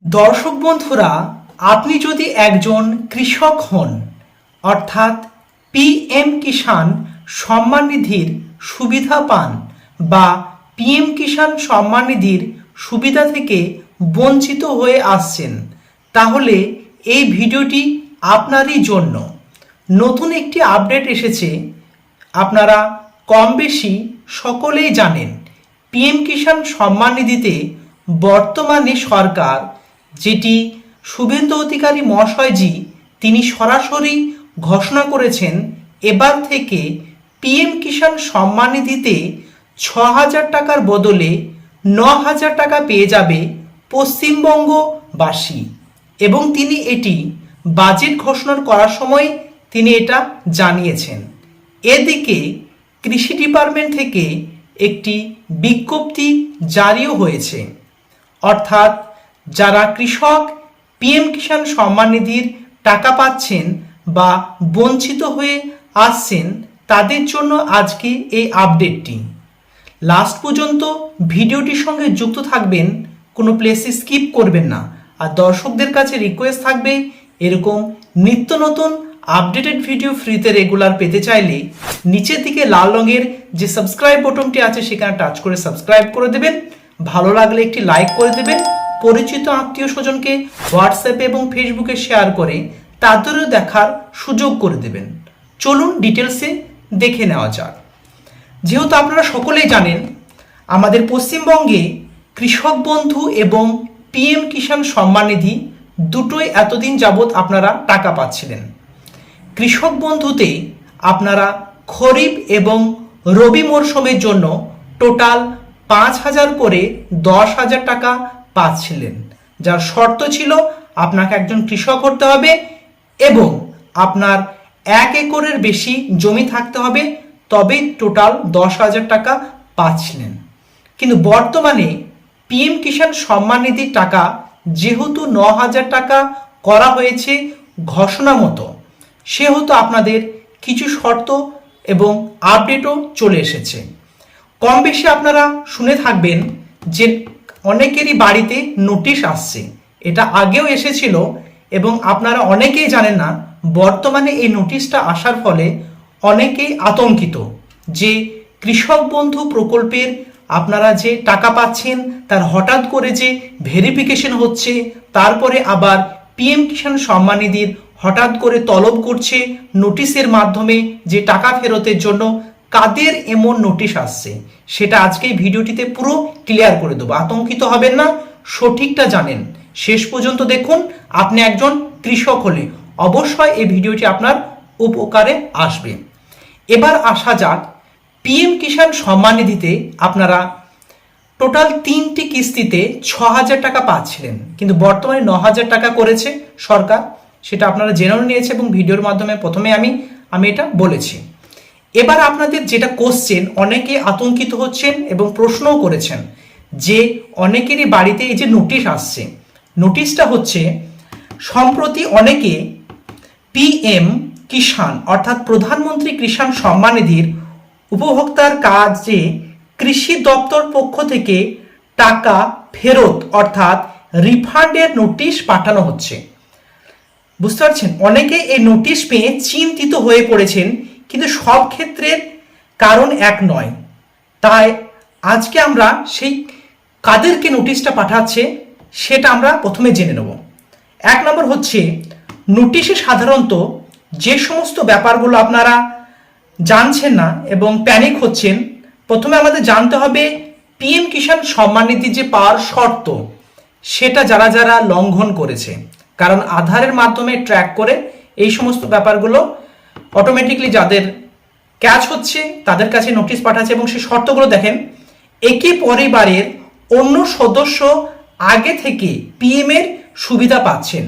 দর্শক বন্ধুরা, আপনি যদি একজন কৃষক হন অর্থাৎ পিএম কিষাণ সম্মান নিধির সুবিধা পান বা পিএম কিষাণ সম্মান নিধির সুবিধা থেকে বঞ্চিত হয়ে আসছেন, তাহলে এই ভিডিওটি আপনারই জন্য। নতুন একটি আপডেট এসেছে। আপনারা কম বেশি সকলেই জানেন, পিএম কিষাণ সম্মান নিধিতে বর্তমানে সরকার, যেটি শুভেন্দু অধিকারী মহাশয়জি তিনি সরাসরি ঘোষণা করেছেন, এবার থেকে পিএম কিষাণ সম্মান নিধিতে ৬,০০০ টাকার বদলে ৯,০০০ টাকা পেয়ে যাবে পশ্চিমবঙ্গবাসী। এবং তিনি এটি বাজেট ঘোষণা করার সময় তিনি এটা জানিয়েছেন। এদিকে কৃষি ডিপার্টমেন্ট থেকে একটি বিজ্ঞপ্তি জারিও হয়েছে, অর্থাৎ যারা কৃষক পিএম কিষাণ সম্মান নিধির টাকা পাচ্ছেন বা বঞ্চিত হয়ে আসছেন, তাদের জন্য আজকে এই আপডেটটি। লাস্ট পর্যন্ত ভিডিওটির সঙ্গে যুক্ত থাকবেন, কোনো প্লেসে স্কিপ করবেন না। আর দর্শকদের কাছে রিকোয়েস্ট থাকবে, এরকম নিত্য নতুন আপডেটেড ভিডিও ফ্রিতে রেগুলার পেতে চাইলে নিচের দিকে লাল রঙের যে সাবস্ক্রাইব বাটনটি আছে সেখানে টাচ করে সাবস্ক্রাইব করে দেবেন। ভালো লাগলে একটি লাইক করে দেবেন। পরিচিত আত্মীয় স্বজনকে হোয়াটসঅ্যাপে এবং ফেসবুকে শেয়ার করে তাদেরও দেখার সুযোগ করে দেবেন। চলুন ডিটেলসে দেখে নেওয়া যাক। যেহেতু আপনারা সকলেই জানেন, আমাদের পশ্চিমবঙ্গে কৃষক বন্ধু এবং পিএম কিষাণ সম্মান নিধি দুটোই এতদিন যাবৎ আপনারা টাকা পাচ্ছিলেন। কৃষক বন্ধুতে আপনারা খরিফ এবং রবি মরশুমের জন্য টোটাল ৫,০০০ করে ১০,০০০ টাকা পাচ্ছিলেন, যার শর্ত ছিল আপনাকে একজন কৃষক হতে হবে এবং আপনার ১ একরের বেশি জমি থাকতে হবে, তবেই টোটাল ১০,০০০ টাকা পাচ্ছিলেন। কিন্তু বর্তমানে পিএম কিষাণ সম্মান নিধির টাকা যেহেতু ৯,০০০ টাকা করা হয়েছে ঘোষণা মতো, সেহেতু আপনাদের কিছু শর্ত এবং আপডেটও চলে এসেছে। কম বেশি আপনারা শুনে থাকবেন যে অনেকেরই বাড়িতে নোটিশ আসছে। এটা আগেও এসেছিল এবং আপনারা অনেকেই জানেন না, বর্তমানে এই নোটিশটা আসার ফলে অনেকেই আতঙ্কিত যে কৃষক বন্ধু প্রকল্পের আপনারা যে টাকা পাচ্ছেন তার হঠাৎ করে যে ভেরিফিকেশন হচ্ছে, তারপরে আবার পিএম কিষাণ সম্মান নিধির হঠাৎ করে তলব করছে নোটিশের মাধ্যমে যে টাকা ফেরতের জন্য। কাদের এমন নোটিশ আসছে সেটা আজকে ভিডিওটিতে পুরো ক্লিয়ার করে দেবো। আতঙ্কিত হবেন না, সঠিকটা জানেন। শেষ পর্যন্ত দেখুন। আপনি একজন কৃষক হলে অবশ্যই এই ভিডিওটি আপনার উপকারে আসবে। এবার আসা যাক, পিএম কিষাণ সম্মান নিধিতে আপনারা টোটাল ৩টি কিস্তিতে ৬,০০০ টাকা পাচ্ছিলেন, কিন্তু বর্তমানে ৯,০০০ টাকা করেছে সরকার। সেটা আপনারা জেনেও নিয়েছে এবং ভিডিওর মাধ্যমে প্রথমে আমি এটা বলেছি। এবার আপনাদের যেটা কোশ্চেন, অনেকে আতঙ্কিত হচ্ছেন এবং প্রশ্নও করেছেন যে অনেকেরই বাড়িতে এই যে নোটিশ আসছে, নোটিশটা হচ্ছে সম্প্রতি অনেকে পিএম কিষাণ অর্থাৎ প্রধানমন্ত্রী কিষাণ সম্মান নিধির উপভোক্তার কাজে কৃষি দপ্তর পক্ষ থেকে টাকা ফেরত অর্থাৎ রিফান্ডের নোটিশ পাঠানো হচ্ছে। বুঝতে পারছেন, অনেকে এই নোটিশ পেয়ে চিন্তিত হয়ে পড়েছেন, কিন্তু সব ক্ষেত্রের কারণ এক নয়। তাই আজকে আমরা সেই কাদেরকে নোটিশটা পাঠাচ্ছে সেটা আমরা প্রথমে জেনে নেব। ১ নম্বর হচ্ছে, নোটিশে সাধারণত যে সমস্ত ব্যাপারগুলো আপনারা জানছেন না এবং প্যানিক হচ্ছেন, প্রথমে আমাদের জানতে হবে পিএম কিষাণ সম্মান নিধি যে পাওয়ার শর্ত সেটা যারা যারা লঙ্ঘন করেছে। কারণ আধারের মাধ্যমে ট্র্যাক করে এই সমস্ত ব্যাপারগুলো অটোমেটিকলি যাদের ক্যাচ হচ্ছে তাদের কাছে নোটিশ পাঠাচ্ছে। এবং সেই শর্তগুলো দেখেন, একই পরিবারের অন্য সদস্য আগে থেকে পিএম এর সুবিধা পাচ্ছেন।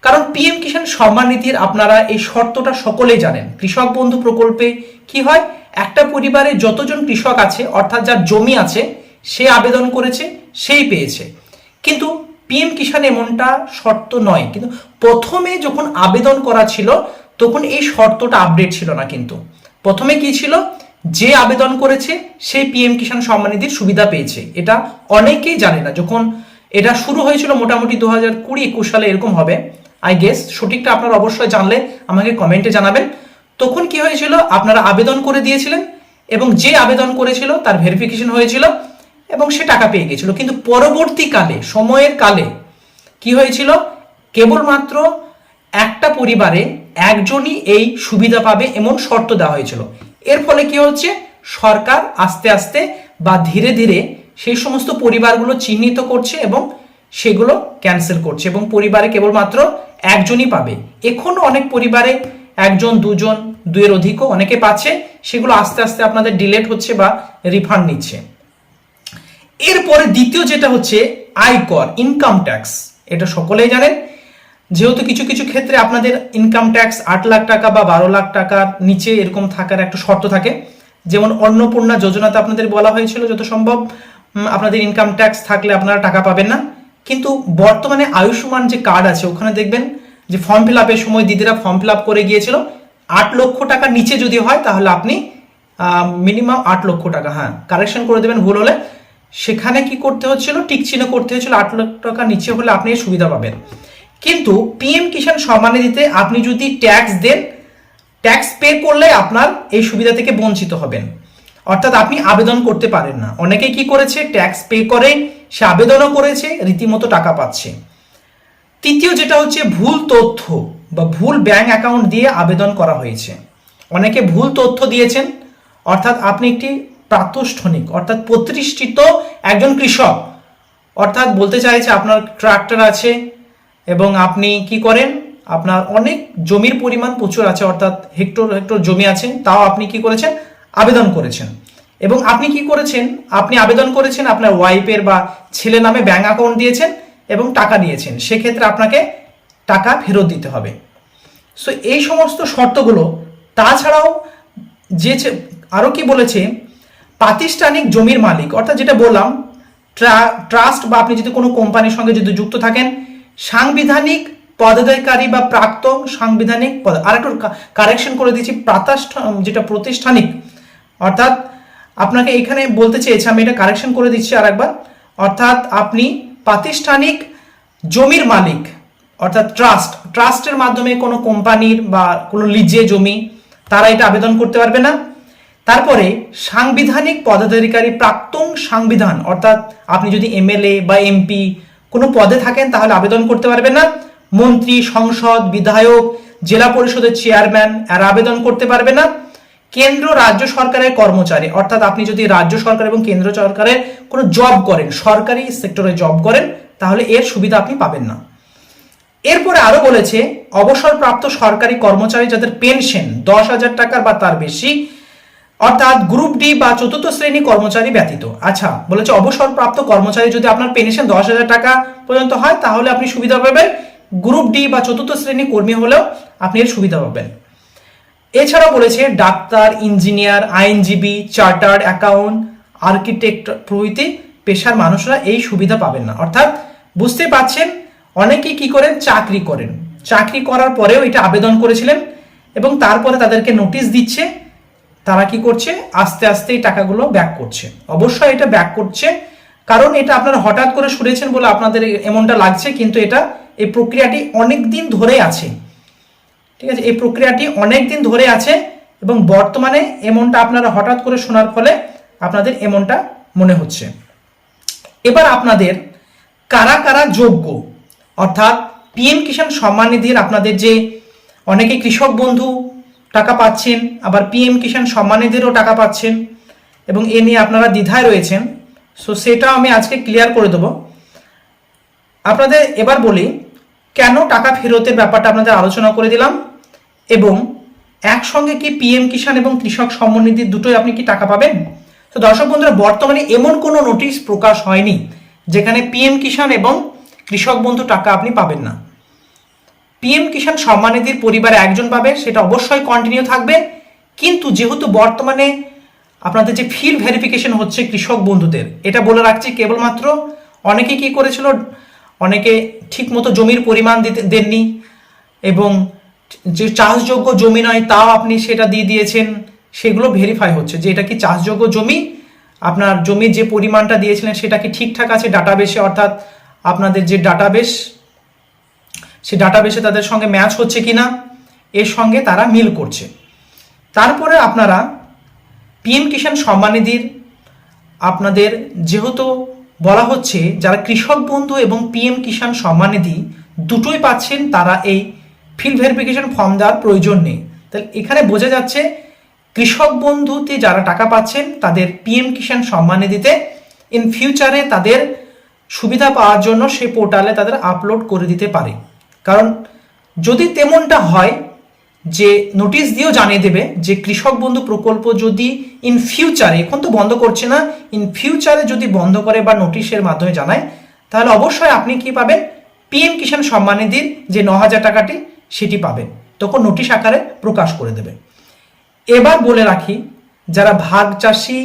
কারণ পিএম কিষাণ সম্মান নিধির আপনারা এই শর্তটা সকলেই জানেন। কৃষক বন্ধু প্রকল্পে কি হয়, একটা পরিবারে যতজন কৃষক আছে অর্থাৎ যার জমি আছে সে আবেদন করেছে, সেই পেয়েছে। কিন্তু পিএম কিষাণ এমনটা শর্ত নয়। কিন্তু প্রথমে যখন আবেদন করা ছিল তখন এই শর্তটা আপডেট ছিল না। কিন্তু প্রথমে কি ছিল, যে আবেদন করেছে সেই পিএম কিষাণ সম্মান নিধির সুবিধা পেয়েছে। এটা অনেকেই জানে না। যখন এটা শুরু হয়েছিল মোটামুটি 2020-21 সালে এরকম হবে আই গেস, সঠিকটা আপনারা অবশ্যই জানলে আমাকে কমেন্টে জানাবেন। তখন কি হয়েছিল, আপনারা আবেদন করে দিয়েছিলেন এবং যে আবেদন করেছিল তার ভেরিফিকেশন হয়েছিল এবং সে টাকা পেয়ে গেছিল। কিন্তু পরবর্তীকালে সময়ের কালে কি হয়েছিল, কেবলমাত্র একটা পরিবারে একজনই এই সুবিধা পাবে এমন শর্ত দেওয়া হয়েছিল। এর ফলে কি হচ্ছে, সরকার আস্তে আস্তে বা ধীরে ধীরে সেই সমস্ত পরিবারগুলো চিহ্নিত করছে এবং সেগুলো ক্যান্সেল করছে এবং পরিবারে কেবলমাত্র একজনই পাবে। এখনো অনেক পরিবারে একজন, দুজন, দুইয়ের অধিকও অনেকে পাচ্ছে, সেগুলো আস্তে আস্তে আপনাদের ডিলেট হচ্ছে বা রিফান্ড নিচ্ছে। এরপরে দ্বিতীয় যেটা হচ্ছে আয়কর, ইনকাম ট্যাক্স। এটা সকলেই জানেন, যেহেতু কিছু কিছু ক্ষেত্রে আপনাদের ইনকাম ট্যাক্স 8 লাখ টাকা বা 12 লাখ টাকার নিচে এরকম থাকার একটা শর্ত থাকে। যেমন অন্নপূর্ণা যোজনাতে আপনাদের বলা হয়েছিল যত সম্ভব আপনাদের ইনকাম ট্যাক্স থাকলে আপনারা টাকা পাবেন না। কিন্তু বর্তমানে আয়ুষ্মান যে কার্ড আছে ওখানে দেখবেন যে ফর্ম ফিল আপের সময় দিদিরা ফর্ম ফিল আপ করে গিয়েছিল 8 লক্ষ টাকার নিচে যদি হয় তাহলে আপনি মিনিমাম 8 লক্ষ টাকা, হ্যাঁ কারেকশন করে দেবেন ভুল হলে, সেখানে কি করতে হচ্ছিল, টিক চিহ্ন করতে হচ্ছিল, 8 লক্ষ টাকা নিচে হলে আপনি এই সুবিধা পাবেন। কিন্তু পিএম কিষাণ সম্মান নিধিতে আপনি যদি ট্যাক্স দেন, ট্যাক্স পে করলে আপনার এই সুবিধা থেকে বঞ্চিত হবেন, অর্থাৎ আপনি আবেদন করতে পারেন না। অনেকে কি করেছে, ট্যাক্স পে করে সে আবেদনও করেছে, রীতিমতো টাকা পাচ্ছে। তৃতীয় যেটা হচ্ছে ভুল তথ্য বা ভুল ব্যাংক অ্যাকাউন্ট দিয়ে আবেদন করা হয়েছে। অনেকে ভুল তথ্য দিয়েছেন, অর্থাৎ আপনি একটি প্রাতিষ্ঠানিক অর্থাৎ প্রতিষ্ঠিত একজন কৃষক, অর্থাৎ বলতে চাইছে আপনার ট্রাক্টর আছে এবং আপনি কি করেন, আপনার অনেক জমির পরিমাণ প্রচুর আছে, অর্থাৎ হেক্টর হেক্টর জমি আছে, তাও আপনি কি করেছেন, আবেদন করেছেন। এবং আপনি কি করেছেন, আপনি আবেদন করেছেন আপনার ওয়াইফের বা ছেলে নামে ব্যাংক অ্যাকাউন্ট দিয়েছেন এবং টাকা নিয়েছেন, সেক্ষেত্রে আপনাকে টাকা ফেরত দিতে হবে। সো এই সমস্ত শর্তগুলো, তাছাড়াও যে আরও কি বলেছে, প্রাতিষ্ঠানিক জমির মালিক, অর্থাৎ যেটা বললাম ট্রাস্ট বা আপনি যদি কোনো কোম্পানির সঙ্গে যদি যুক্ত থাকেন, সাংবিধানিক পদাধিকারী বা প্রাক্তন সাংবিধানিক পদ, আর একটু কারেকশন করে দিচ্ছি, যেটা প্রতিষ্ঠানিক, অর্থাৎ আপনাকে এখানে বলতে চেয়েছি, আমি এটা কারেকশন করে দিচ্ছি আর একবার, অর্থাৎ আপনি প্রাতিষ্ঠানিক জমির মালিক, অর্থাৎ ট্রাস্টের মাধ্যমে কোনো কোম্পানির বা কোনো লিজে জমি, তারা এটা আবেদন করতে পারবে না। তারপরে সাংবিধানিক পদাধিকারী প্রাক্তন সাংবিধান, অর্থাৎ আপনি যদি এমএলএ বা এমপি কোনো পদে থাকেন তাহলে আবেদন করতে পারবেন না। মন্ত্রী, সংসদ, বিধায়ক, জেলা পরিষদের চেয়ারম্যান এরা আবেদন করতে পারবে না। কেন্দ্র রাজ্য সরকারের কর্মচারী, অর্থাৎ আপনি যদি রাজ্য সরকার এবং কেন্দ্র সরকারের কোনো জব করেন, সরকারি সেক্টরে জব করেন, তাহলে এর সুবিধা আপনি পাবেন না। এরপরে আরো বলেছে অবসরপ্রাপ্ত সরকারি কর্মচারী যাদের পেনশন 10,000 টাকার বা তার বেশি, অর্থাৎ গ্রুপ ডি বা চতুর্থ শ্রেণী কর্মচারী ব্যতীত। আচ্ছা, বলেছে অবসরপ্রাপ্ত কর্মচারী যদি আপনার পেনশন 10,000 টাকা পর্যন্ত হয় তাহলে আপনি সুবিধা পাবেন, গ্রুপ ডি বা চতুর্থ শ্রেণী কর্মী হলেও আপনি এর সুবিধা পাবেন। এছাড়াও বলেছে ডাক্তার, ইঞ্জিনিয়ার, আইনজীবী, চার্টার্ড অ্যাকাউন্ট, আর্কিটেক্ট প্রভৃতি পেশার মানুষরা এই সুবিধা পাবেন না। অর্থাৎ বুঝতে পারছেন, অনেকেই কি করেন, চাকরি করেন, চাকরি করার পরেও এটা আবেদন করেছিলেন এবং তারপরে তাদেরকে নোটিশ দিচ্ছে, তারা কি করছে, আস্তে আস্তে এই টাকাগুলো ব্যাক করছে। অবশ্যই এটা ব্যাক করছে, কারণ এটা আপনারা হঠাৎ করে শুনেছেন বলে আপনাদের এমনটা লাগছে, কিন্তু এটা এই প্রক্রিয়াটি অনেক দিন ধরে আছে, ঠিক আছে, এই প্রক্রিয়াটি অনেক দিন ধরে আছে এবং বর্তমানে এমনটা আপনারা হঠাৎ করে শোনার ফলে আপনাদের এমনটা মনে হচ্ছে। এবার আপনাদের কারা কারা যোগ্য, অর্থাৎ পিএম কিষাণ সম্মান নিধির আপনাদের যে অনেকে কৃষক বন্ধু টাকা পাচ্ছেন, আবার পিএম কিষাণ সম্মান নিধিরও টাকা পাচ্ছেন এবং এ নিয়ে আপনারা দ্বিধায় রয়েছেন, সো সেটাও আমি আজকে ক্লিয়ার করে দেবো আপনাদের। এবার বলি কেন টাকা ফেরতের ব্যাপারটা আপনাদের আলোচনা করে দিলাম এবং একসঙ্গে কি পিএম কিষাণ এবং কৃষক সম্মান নিধি দুটোই আপনি কি টাকা পাবেন। তো দর্শক বন্ধুরা, বর্তমানে এমন কোনো নোটিশ প্রকাশ হয়নি যেখানে পিএম কিষাণ এবং কৃষক বন্ধু টাকা আপনি পাবেন না। পিএম কিষাণ সম্মান নিধির পরিবারে একজন পাবে, সেটা অবশ্যই কন্টিনিউ থাকবে, কিন্তু যেহেতু বর্তমানে আপনাদের যে ফিল্ড ভেরিফিকেশন হচ্ছে কৃষক বন্ধুদের, এটা বলে রাখছি কেবলমাত্র অনেকে কি করেছিল, অনেকে ঠিক মতো জমির পরিমাণ দেননি এবং যে চাষযোগ্য জমি নয় তাও আপনি সেটা দিয়ে দিয়েছেন, সেগুলো ভেরিফাই হচ্ছে যে এটা কি চাষযোগ্য জমি, আপনার জমির যে পরিমাণটা দিয়েছিলেন সেটা কি ঠিকঠাক আছে ডাটাবেসে, অর্থাৎ আপনাদের যে ডাটাবেস, সেই ডাটাবেসে তাদের সঙ্গে ম্যাচ হচ্ছে কিনা, এর সঙ্গে তারা মিল করছে। তারপরে আপনারা পিএম কিষাণ সম্মান নিধির আপনাদের যেহেতু বলা হচ্ছে যারা কৃষক বন্ধু এবং পিএম কিষাণ সম্মান নিধি দুটোই পাচ্ছেন, তারা এই ফিল্ড ভেরিফিকেশন ফর্ম দেওয়ার প্রয়োজন নেই। তাহলে এখানে বোঝা যাচ্ছে কৃষক বন্ধুতে যারা টাকা পাচ্ছেন তাদের পিএম কিষাণ সম্মান নিধিতে ইন ফিউচারে তাদের সুবিধা পাওয়ার জন্য সেই পোর্টালে তাদের আপলোড করে দিতে পারে। কারণ যদি তেমনটা হয় যে নোটিশ দিয়েও জানিয়ে দেবে যে কৃষক বন্ধু প্রকল্প যদি ইন ফিউচারে, এখন তো বন্ধ করছে না, ইন ফিউচারে যদি বন্ধ করে বা নোটিশের মাধ্যমে জানায়, তাহলে অবশ্যই আপনি কি পাবেন, পিএম কিষাণ সম্মান নিধির যে 9,000 টাকাটি সেটি পাবেন, তখন নোটিশ আকারে প্রকাশ করে দেবে। এবার বলে রাখি, যারা ভাগ চাষি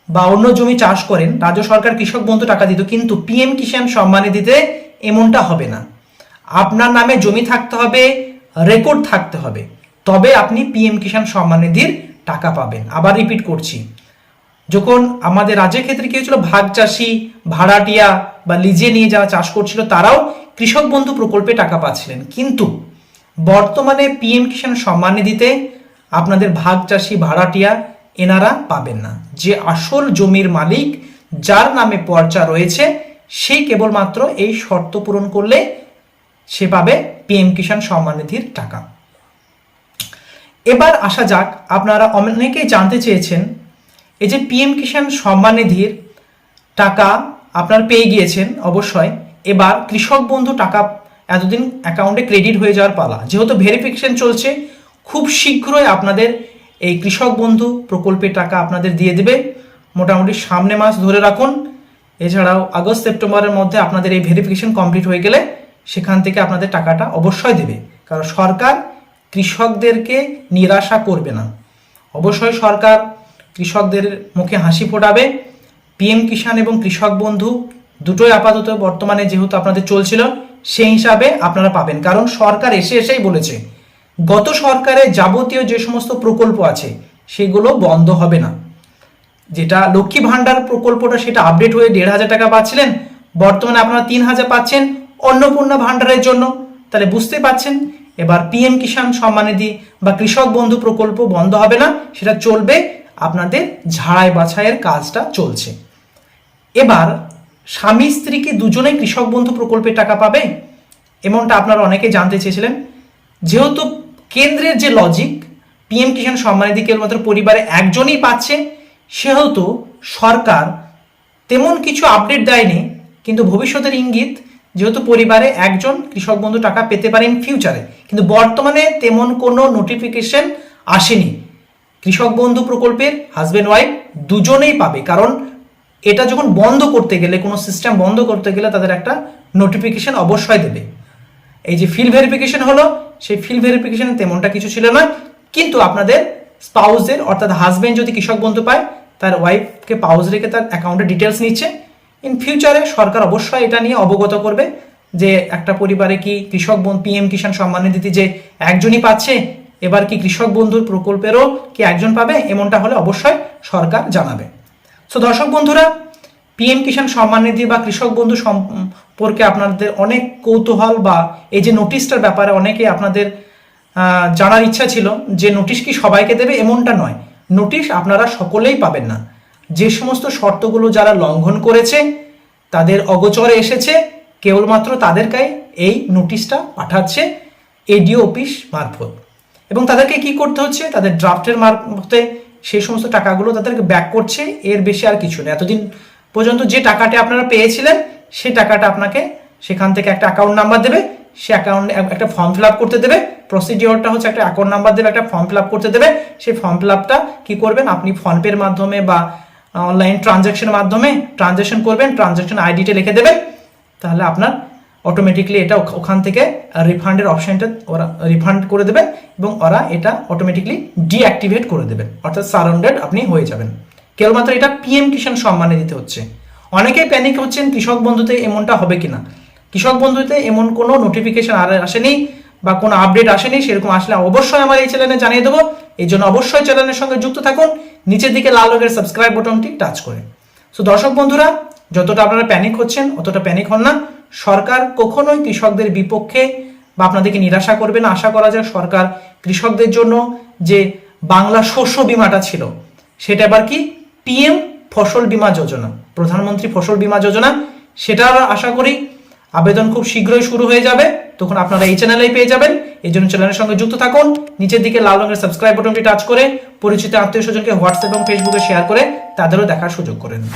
বা অন্য জমি চাষ করেন, রাজ্য সরকার কৃষক বন্ধু টাকা দিত, কিন্তু পিএম কিষাণ সম্মান নিধিতে এমনটা হবে না। আপনার নামে জমি থাকতে হবে, রেকর্ড থাকতে হবে, তবে আপনি পিএম কিষাণ সম্মান নিধির টাকা পাবেন। আবার রিপিট করছি, যখন আমাদের রাজ্যের ক্ষেত্রে কি হয়েছিল, ভাগ চাষি, ভাড়াটিয়া বা লিজে নিয়ে যারা চাষ করছিল তারাও কৃষক বন্ধু প্রকল্পে টাকা পাচ্ছিলেন, কিন্তু বর্তমানে পিএম কিষাণ সম্মান নিধিতে আপনাদের ভাগ চাষি, ভাড়াটিয়া এনারা পাবেন না। যে আসল জমির মালিক, যার নামে পর্চা রয়েছে, সেই কেবলমাত্র এই শর্ত পূরণ করলে সে পাবে পিএম কিষাণ সম্মান নিধির টাকা। এবার আসা যাক, আপনারা অনেকেই জানতে চেয়েছেন এই যে পিএম কিষাণ সম্মান নিধির টাকা আপনারা পেয়ে গিয়েছেন অবশ্যই, এবার কৃষক বন্ধু টাকা এতদিন অ্যাকাউন্টে ক্রেডিট হয়ে যাওয়ার পালা। যেহেতু ভেরিফিকেশন চলছে, খুব শীঘ্রই আপনাদের এই কৃষক বন্ধু প্রকল্পের টাকা আপনাদের দিয়ে দেবে, মোটামুটি সামনে মাস ধরে রাখুন। এছাড়াও আগস্ট সেপ্টেম্বরের মধ্যে আপনাদের এই ভেরিফিকেশন কমপ্লিট হয়ে গেলে সেখান থেকে আপনাদের টাকাটা অবশ্যই দেবে, কারণ সরকার কৃষকদেরকে নিরাশা করবে না। অবশ্যই সরকার কৃষকদের মুখে হাসি ফোটাবে। পিএম কিষাণ এবং কৃষক বন্ধু দুটোই আপাতত বর্তমানে যেহেতু আপনাদের চলছিল, সেই হিসাবে আপনারা পাবেন। কারণ সরকার এসেই বলেছে, গত সরকারের যাবতীয় যে সমস্ত প্রকল্প আছে সেগুলো বন্ধ হবে না। যেটা লক্ষ্মী ভাণ্ডার প্রকল্পটা সেটা আপডেট হয়ে 1,500 টাকা পাচ্ছিলেন, বর্তমানে আপনারা 3,000 পাচ্ছেন অন্নপূর্ণা ভাণ্ডারের জন্য। তাহলে বুঝতে পাচ্ছেন, এবার পিএম কিষাণ সম্মান নিধি বা কৃষক বন্ধু প্রকল্প বন্ধ হবে না, সেটা চলবে। আপনাদের ঝাড়াই বাছাইয়ের কাজটা চলছে। এবার স্বামী স্ত্রী কি দুজনেই কৃষক বন্ধু প্রকল্পের টাকা পাবে, এমনটা আপনারা অনেকে জানতে চেয়েছিলেন। যেহেতু কেন্দ্রের যে লজিক, পিএম কিষাণ সম্মান নিধি কেবলমাত্র পরিবারে একজনই পাচ্ছে, সেহেতু সরকার তেমন কিছু আপডেট দেয়নি, কিন্তু ভবিষ্যতের ইঙ্গিত যেহেতু পরিবারে একজন কৃষক বন্ধু টাকা পেতে পারেন ফিউচারে, কিন্তু বর্তমানে তেমন কোনো নোটিফিকেশন আসেনি। কৃষক বন্ধু প্রকল্পের হাজব্যান্ড ওয়াইফ দুজনেই পাবে, কারণ এটা যখন বন্ধ করতে গেলে, কোনো সিস্টেম বন্ধ করতে গেলে তাদের একটা নোটিফিকেশন অবশ্যই দেবে। এই যে ফিল্ড ভেরিফিকেশন হলো, সেই ফিল্ড ভেরিফিকেশনে তেমনটা কিছু ছিল না, কিন্তু আপনাদের স্পাউসের অর্থাৎ হাজব্যান্ড যদি কৃষক বন্ধু পায়, তার ওয়াইফকে পাউজ রেখে তার অ্যাকাউন্টে ডিটেলস নিচ্ছে। ইন ফিউচারে সরকার অবশ্যই এটা নিয়ে অবগত করবে যে একটা পরিবারে কি কৃষক বন্ধু পিএম কিষাণ সম্মান নিধি যে একজনই পাচ্ছে, এবার কি কৃষক বন্ধুর প্রকল্পেরও কি একজন পাবে, এমনটা হলে অবশ্যই সরকার জানাবে। সো দর্শক বন্ধুরা, পিএম কিষাণ সম্মান নিধি বা কৃষক বন্ধু সম্পর্কে আপনাদের অনেক কৌতূহল বা এই যে নোটিশটার ব্যাপারে অনেকে আপনাদের জানার ইচ্ছা ছিল যে নোটিশ কি সবাইকে দেবে, এমনটা নয়। নোটিশ আপনারা সকলেই পাবেন না। যে সমস্ত শর্তগুলো যারা লঙ্ঘন করেছে, তাদের অগোচরে এসেছে, কেবলমাত্র তাদেরকে এই নোটিশটা পাঠাচ্ছে এডিও অফিস মারফত, এবং তাদেরকে কি করতে হচ্ছে, তাদের ড্রাফটের মারফতে সেই সমস্ত টাকাগুলো তাদেরকে ব্যাক করছে, এর বেশি আর কিছু নেই। এতদিন পর্যন্ত যে টাকাটা আপনারা পেয়েছিলেন, সেই টাকাটা আপনাকে সেখান থেকে একটা অ্যাকাউন্ট নাম্বার দেবে, সে অ্যাকাউন্টে একটা ফর্ম ফিল আপ করতে দেবে। প্রসিডিওরটা হচ্ছে একটা অ্যাকাউন্ট নাম্বার দেবে, একটা ফর্ম ফিল আপ করতে দেবে। সেই ফর্ম ফিল আপটা কি করবেন, আপনি ফোনপের মাধ্যমে বা অনলাইন ট্রানজ্যাকশনের মাধ্যমে ট্রানজ্যাকশন করবেন, ট্রানজ্যাকশন আইডিটা লিখে দেবেন, তাহলে আপনার অটোমেটিকলি এটা ওখান থেকে রিফান্ডের অপশনটা ওরা রিফান্ড করে দেবেন, এবং ওরা এটা অটোমেটিকলি ডিঅ্যাক্টিভেট করে দেবেন, অর্থাৎ সারাউন্ডেড আপনি হয়ে যাবেন। কেবলমাত্র এটা পিএম কিষাণ সম্মানে দিতে হচ্ছে। অনেকেই প্যানিক হচ্ছেন কৃষক বন্ধুতে এমনটা হবে কিনা। কৃষক বন্ধুতে এমন কোনো নোটিফিকেশন আর আসেনি বা কোনো আপডেট আসেনি, সেরকম আসলে অবশ্যই আমার এই চ্যানেলে জানিয়ে দেবো। এই জন্য অবশ্যই চ্যানেলের সঙ্গে যুক্ত থাকুন নিচের দিকে লাল রঙের সাবস্ক্রাইব বাটনটি টাচ করে। সো দর্শক বন্ধুরা, যতটা আপনারা প্যানিক হচ্ছেন অতটা প্যানিক হন না, সরকার কখনোই কৃষকদের বিপক্ষে বা আপনাদেরকে নিরাশা করবে না। আশা করা যায় সরকার কৃষকদের জন্য যে বাংলা শস্য বীমাটা ছিল সেটা এবার কি পিএম ফসল বীমা যোজনা, প্রধানমন্ত্রী ফসল বীমা যোজনা, সেটার আশা করি আবেদন খুব শীঘ্রই শুরু হয়ে যাবে। তখন আপনারা এই চ্যানেলেই পেয়ে যাবেন। এই জন্য চ্যানেলের সঙ্গে যুক্ত থাকুন। নিচের দিকে লাল রঙের সাবস্ক্রাইব বাটনটি টাচ করে পরিচিত আত্মীয় স্বজনকে হোয়াটসঅ্যাপ এবং ফেসবুকে শেয়ার করে তাদেরও দেখার সুযোগ করে দিন।